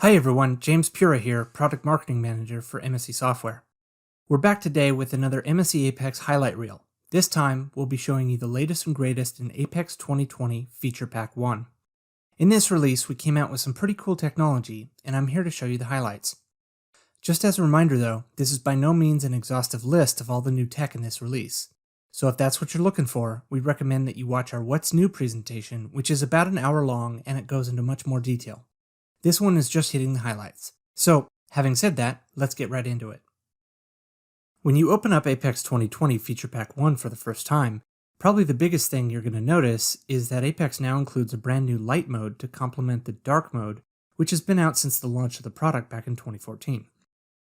Hi everyone, James Pura here, Product Marketing Manager for MSC Software. We're back today with another MSC Apex highlight reel. This time, we'll be showing you the latest and greatest in Apex 2020 Feature Pack 1. In this release, we came out with some pretty cool technology, and I'm here to show you the highlights. Just as a reminder though, this is by no means an exhaustive list of all the new tech in this release. So if that's what you're looking for, we'd recommend that you watch our What's New presentation, which is about an hour long and it goes into much more detail. This one is just hitting the highlights. So, having said that, let's get right into it. When you open up Apex 2020 Feature Pack 1 for the first time, probably the biggest thing you're going to notice is that Apex now includes a brand new light mode to complement the dark mode, which has been out since the launch of the product back in 2014.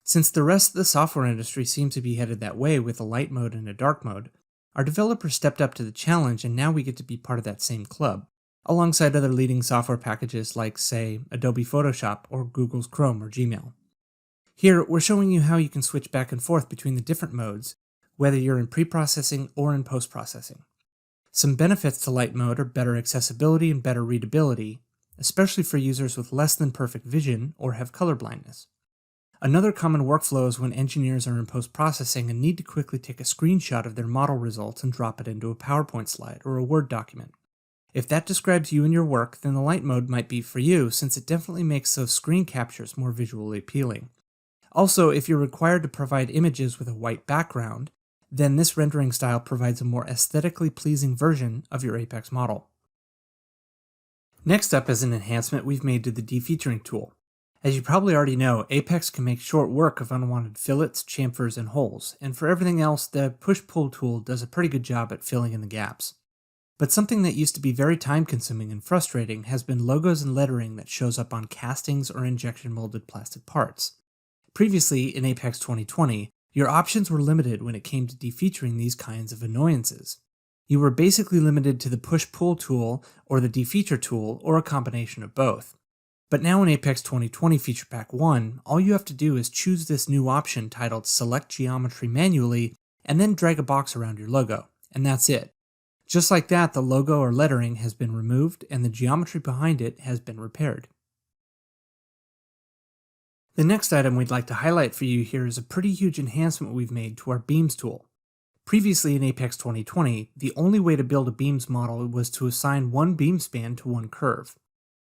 Since the rest of the software industry seems to be headed that way with a light mode and a dark mode, our developers stepped up to the challenge and now we get to be part of that same club, alongside other leading software packages like, say, Adobe Photoshop or Google's Chrome or Gmail. Here, we're showing you how you can switch back and forth between the different modes, whether you're in pre-processing or in post-processing. Some benefits to light mode are better accessibility and better readability, especially for users with less than perfect vision or have color blindness. Another common workflow is when engineers are in post-processing and need to quickly take a screenshot of their model results and drop it into a PowerPoint slide or a Word document. If that describes you and your work, then the light mode might be for you, since it definitely makes those screen captures more visually appealing. Also, if you're required to provide images with a white background, then this rendering style provides a more aesthetically pleasing version of your Apex model. Next up is an enhancement we've made to the Defeaturing Tool. As you probably already know, Apex can make short work of unwanted fillets, chamfers, and holes, and for everything else, the push-pull tool does a pretty good job at filling in the gaps. But something that used to be very time-consuming and frustrating has been logos and lettering that shows up on castings or injection-molded plastic parts. Previously, in Apex 2020, your options were limited when it came to defeaturing these kinds of annoyances. You were basically limited to the push-pull tool or the defeature tool or a combination of both. But now in Apex 2020 Feature Pack 1, all you have to do is choose this new option titled Select Geometry manually and then drag a box around your logo, and that's it. Just like that, the logo or lettering has been removed and the geometry behind it has been repaired. The next item we'd like to highlight for you here is a pretty huge enhancement we've made to our Beams tool. Previously in Apex 2020, the only way to build a Beams model was to assign one beam span to one curve.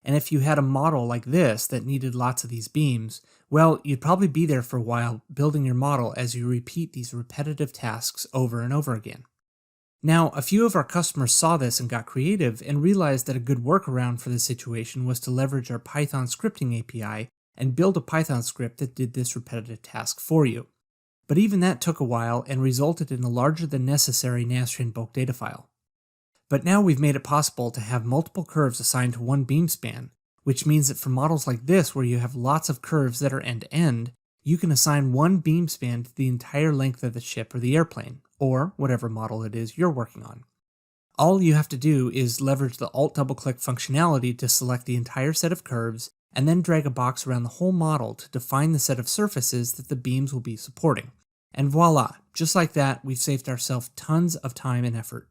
And if you had a model like this that needed lots of these beams, well, you'd probably be there for a while building your model as you repeat these repetitive tasks over and over again. Now, a few of our customers saw this and got creative and realized that a good workaround for this situation was to leverage our Python scripting API and build a Python script that did this repetitive task for you. But even that took a while and resulted in a larger than necessary Nastran bulk data file. But now we've made it possible to have multiple curves assigned to one beam span, which means that for models like this where you have lots of curves that are end-to-end, you can assign one beam span to the entire length of the ship or the airplane, or whatever model it is you're working on. All you have to do is leverage the Alt double-click functionality to select the entire set of curves, and then drag a box around the whole model to define the set of surfaces that the beams will be supporting. And voila, just like that, we've saved ourselves tons of time and effort.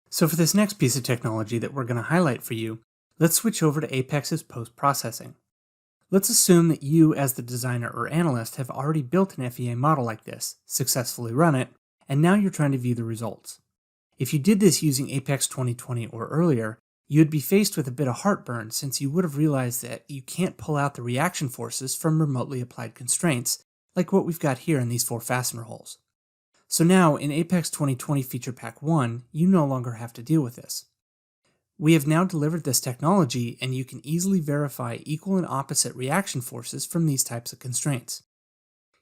So for this next piece of technology that we're going to highlight for you, let's switch over to Apex's post-processing. Let's assume that you, as the designer or analyst, have already built an FEA model like this, successfully run it, and now you're trying to view the results. If you did this using Apex 2020 or earlier, you'd be faced with a bit of heartburn since you would have realized that you can't pull out the reaction forces from remotely applied constraints, like what we've got here in these 4 fastener holes. So now, in Apex 2020 Feature Pack 1, you no longer have to deal with this. We have now delivered this technology, and you can easily verify equal and opposite reaction forces from these types of constraints.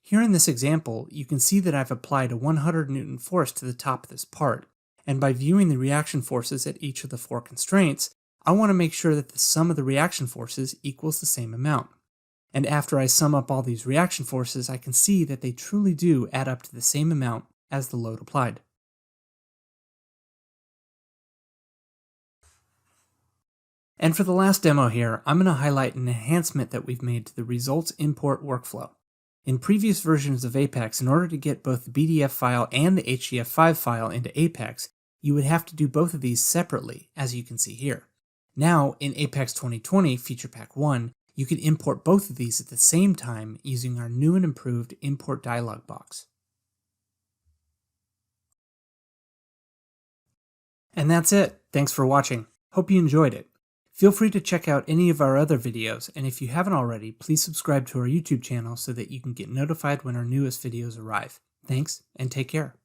Here in this example, you can see that I've applied a 100 Newton force to the top of this part, and by viewing the reaction forces at each of the 4 constraints, I want to make sure that the sum of the reaction forces equals the same amount. And after I sum up all these reaction forces, I can see that they truly do add up to the same amount as the load applied. And for the last demo here, I'm going to highlight an enhancement that we've made to the results import workflow. In previous versions of Apex, in order to get both the BDF file and the HDF5 file into Apex, you would have to do both of these separately, as you can see here. Now, in Apex 2020 Feature Pack 1, you can import both of these at the same time using our new and improved import dialog box. And that's it. Thanks for watching. Hope you enjoyed it. Feel free to check out any of our other videos, and if you haven't already, please subscribe to our YouTube channel so that you can get notified when our newest videos arrive. Thanks, and take care.